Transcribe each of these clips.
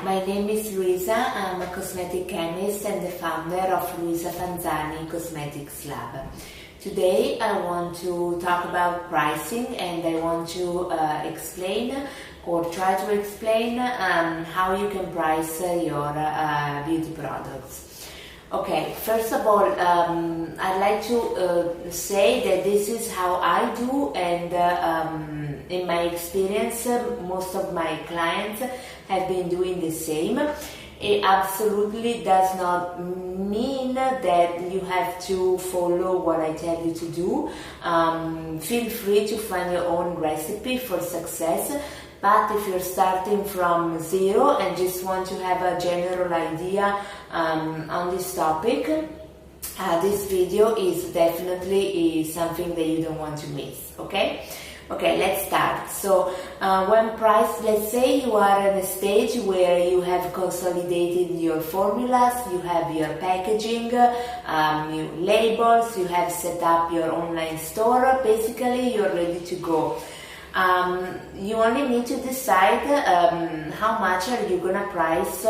my name is Luisa. I'm a cosmetic chemist and the founder of Luisa Fanzani Cosmetics Lab. Today I want to talk about pricing, and I want to explain or try to explain how you can price your beauty products. Okay, first of all, I'd like to say that this is how I do, and in my experience, most of my clients have been doing the same. It absolutely does not mean that you have to follow what I tell you to do. Feel free to find your own recipe for success. But if you're starting from zero and just want to have a general idea on this topic, this video is definitely something that you don't want to miss, okay? Okay, let's start. So let's say you are in a stage where you have consolidated your formulas, you have your packaging, new labels, you have set up your online store. Basically, you're ready to go. You only need to decide how much are you gonna price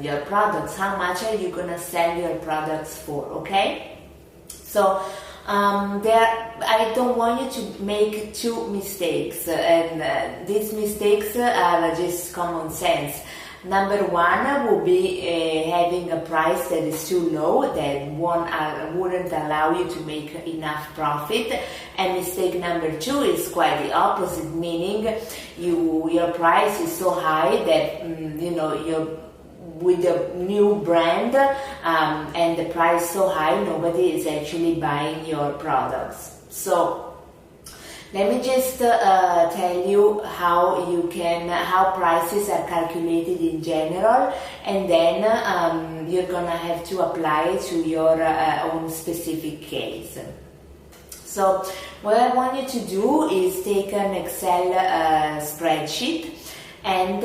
your products, how much are you gonna sell your products for, okay? So I don't want you to make two mistakes, and these mistakes are just common sense. Number one would be having a price that is too low, that wouldn't allow you to make enough profit. And mistake number two is quite the opposite, meaning your price is so high that you're with a new brand and the price so high, nobody is actually buying your products. So let me just tell you how prices are calculated in general, and then you're gonna have to apply it to your own specific case. So what I want you to do is take an Excel spreadsheet and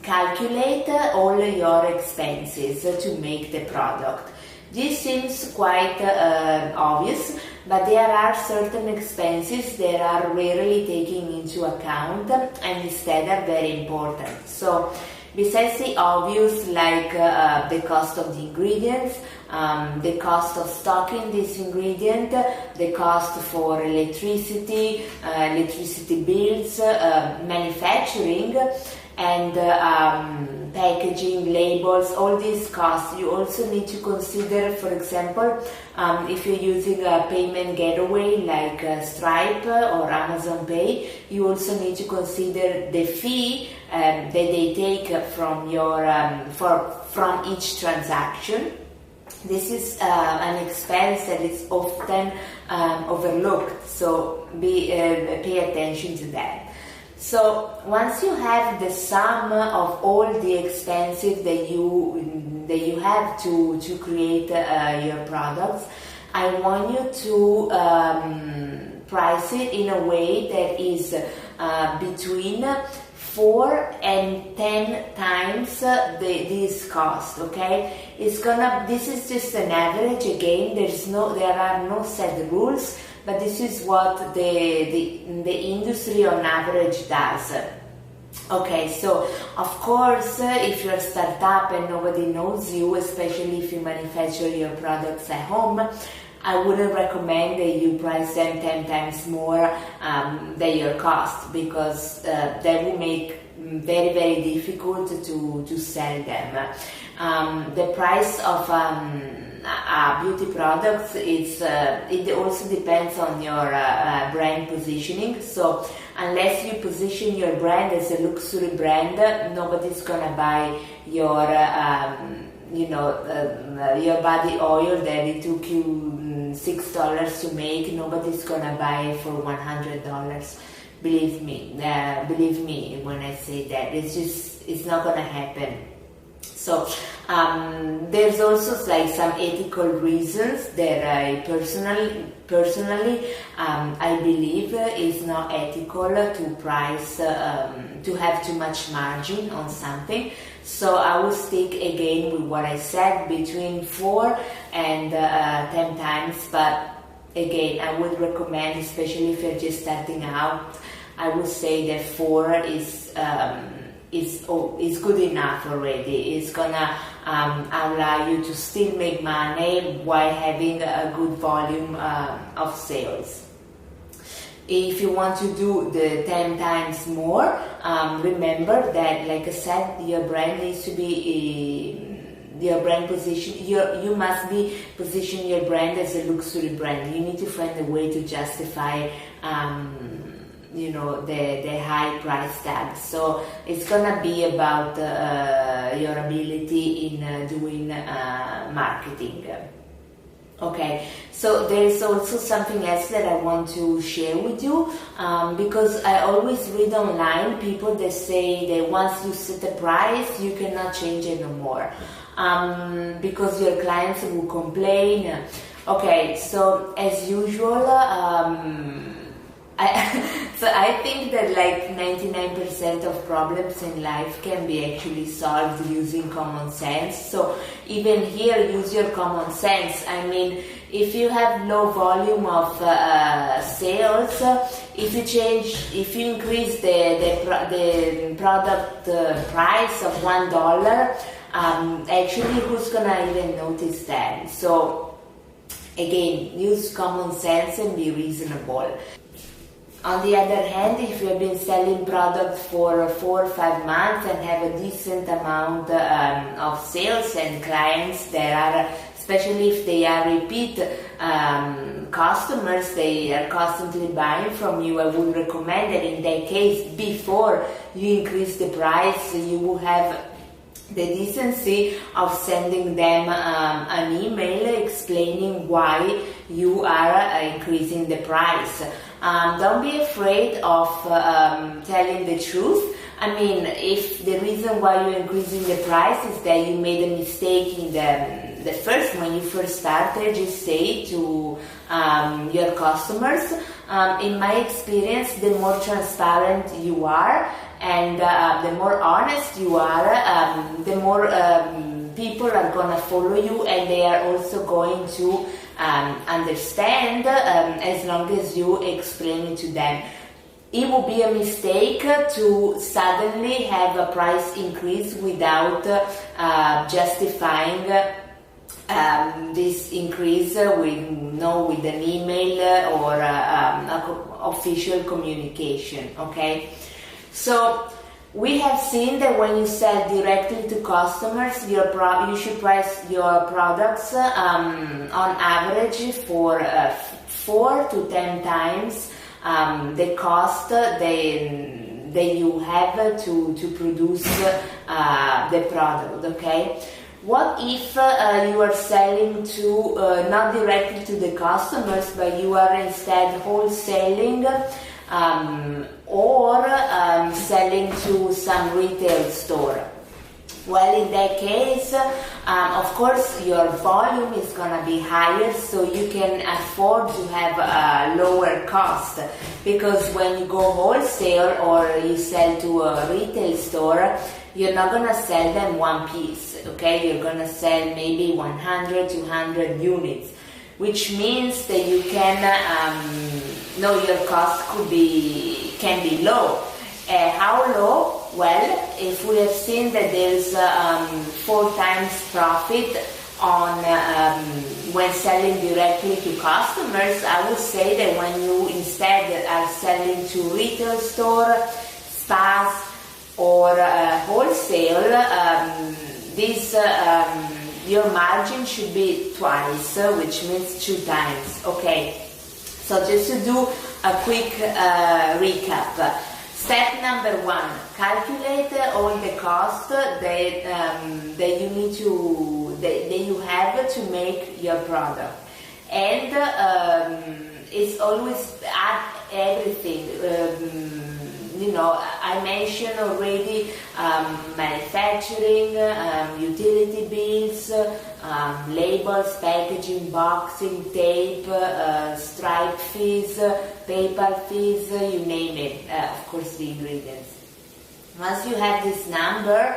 calculate all your expenses to make the product. This seems quite obvious, but there are certain expenses that are rarely taken into account and instead are very important. So besides the obvious, like the cost of the ingredients, the cost of stocking this ingredient, the cost for electricity, electricity bills, manufacturing, and packaging, labels, all these costs. You also need to consider, for example, if you're using a payment gateway like Stripe or Amazon Pay, you also need to consider the fee that they take from your from each transaction. This is an expense that is often overlooked, so pay attention to that. So once you have the sum of all the expenses that you have to create your products, I want you to price it in a way that is between 4 and 10 times this cost. Okay, this is just an average. Again, there are no set rules, but this is what the industry on average does. Okay, so of course, if you're a startup and nobody knows you, especially if you manufacture your products at home, I wouldn't recommend that you price them 10 times more than your cost, because that will make very, very difficult to sell them. The price of beauty products, it also depends on your brand positioning. So unless you position your brand as a luxury brand, nobody's gonna buy your your body oil that it took you $6 to make. Nobody's gonna buy it for $100. Believe me when I say that. It's not gonna happen. So there's also like some ethical reasons that I personally I believe is not ethical to price to have too much margin on something. So I will stick again with what I said, between 4 and 10 times. But again, I would recommend, especially if you're just starting out, I would say that 4 is is good enough already. It's gonna allow you to still make money while having a good volume of sales. If you want to do the 10 times more, remember that, like I said, your brand needs to be your brand position. You must be position your brand as a luxury brand. You need to find a way to justify the high price tag. So it's gonna be about your ability in doing marketing. Okay, so there is also something else that I want to share with you, because I always read online people that say that once you set a price, you cannot change it no more, because your clients will complain. Okay, so as usual, I think that like 99% of problems in life can be actually solved using common sense. So even here, use your common sense. I mean, if you have low volume of sales, if you increase the product price of $1, actually, who's gonna even notice that? So again, use common sense and be reasonable. On the other hand, if you have been selling products for 4 or 5 months and have a decent amount of sales and clients that are, especially if they are repeat customers, they are constantly buying from you, I would recommend that in that case, before you increase the price, you will have the decency of sending them an email explaining why you are increasing the price. Don't be afraid of telling the truth. I mean, if the reason why you're increasing the price is that you made a mistake in the first, when you first started, just say to your customers. In my experience, the more transparent you are and the more honest you are, the more people are going to follow you, and they are also going to understand as long as you explain it to them. It would be a mistake to suddenly have a price increase without justifying this increase with an email or official communication. Okay, so we have seen that when you sell directly to customers, you should price your products on average for 4 to 10 times the cost that you have to produce the product. Okay. What if you are selling to not directly to the customers, but you are instead wholesaling or selling to some retail store? Well, in that case, of course, your volume is going to be higher, so you can afford to have a lower cost. Because when you go wholesale or you sell to a retail store, you're not going to sell them one piece, okay? You're going to sell maybe 100, 200 units, which means that you can, your cost can be low. How low? Well, if we have seen that there's 4 times profit on when selling directly to customers, I would say that when you instead are selling to retail store, spas, or wholesale, your margin should be twice, which means 2 times. Okay, so just to do a quick recap. Step number 1: calculate all the costs that you need that you have to make your product, and it's always add everything. I mentioned already manufacturing, utility bills, labels, packaging, boxing, tape, stripe fees, PayPal fees, you name it, of course the ingredients. Once you have this number,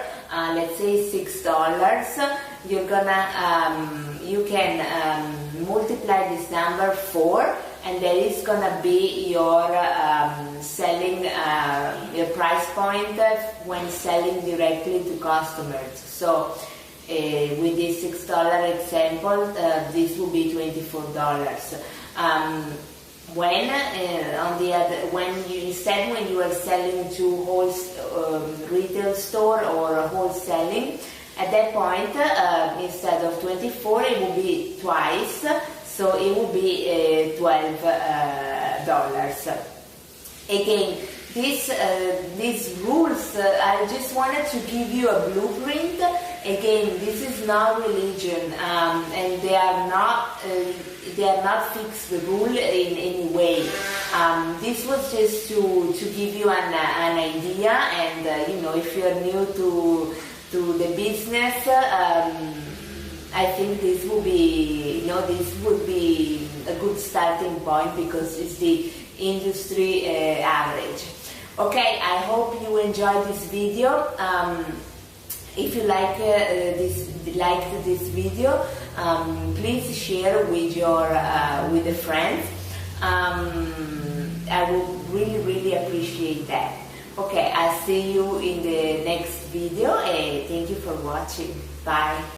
let's say $6, you can multiply this number 4, and that is gonna be your selling your price point when selling directly to customers. So with this $6 example, this will be $24. When you are selling to retail store or wholesaling, at that point instead of 24 it will be twice, so it will be $12. Again, these rules, I just wanted to give you a blueprint. Again, this is not religion, and they are not fixed rule in any way. This was just to give you an idea, and if you're new to the business, I think this would be a good starting point because it's the industry average. Okay, I hope you enjoyed this video. If you liked this video, please share with your with the friends. I would really appreciate that. Okay, I'll see you in the next video, and thank you for watching. Bye.